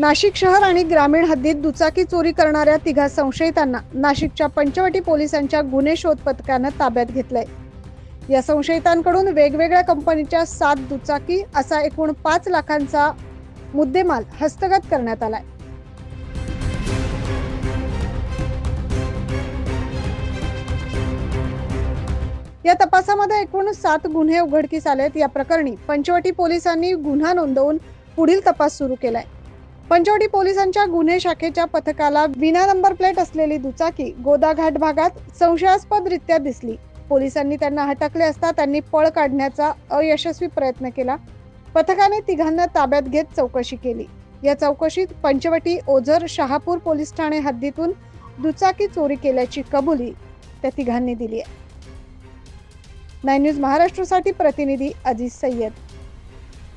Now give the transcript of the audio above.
नाशिक शहर आणि ग्रामीण हद्दीत दुचाकी चोरी करणाऱ्या तिघा संशयितांना नाशिकच्या पंचवटी पोलिसांच्या गुन्हे शोध पथकानं ताब्यात घेतलंय। या संशयितांकडून वेगवेगळ्या कंपनीच्या 7 दुचाकी असा एकूण 5 लाखांचा मुद्देमाल हस्तगत करण्यात आलाय। या तपासामध्ये एकूण 7 गुन्हे उघडकीस आलेत। या प्रकरणी पंचवटी पोलिसांनी गुन्हा नोंदवून पुढील तपास सुरू केलाय। पंचवटी पोलिसांच्या गुन्हे शाखेच्या पथकाला विना नंबर प्लेट असलेली दुचाकी गोदाघाट भागात संशयास्पदरित्या दिसली। पोलिसांनी त्यांना हटकले असता त्यांनी पळ काढण्याचा अयशस्वी प्रयत्न केला। पथकाने तिघांना ताब्यात घेत चौकशी केली। या चौकशीत पंचवटी ओझर शहापूर पोलीस ठाणे हद्दीतून दुचाकी चोरी केल्याची कबुली त्या तिघांनी दिली आहे। 9 न्यूज महाराष्ट्रासाठी प्रतिनिधी अजीज सय्यद।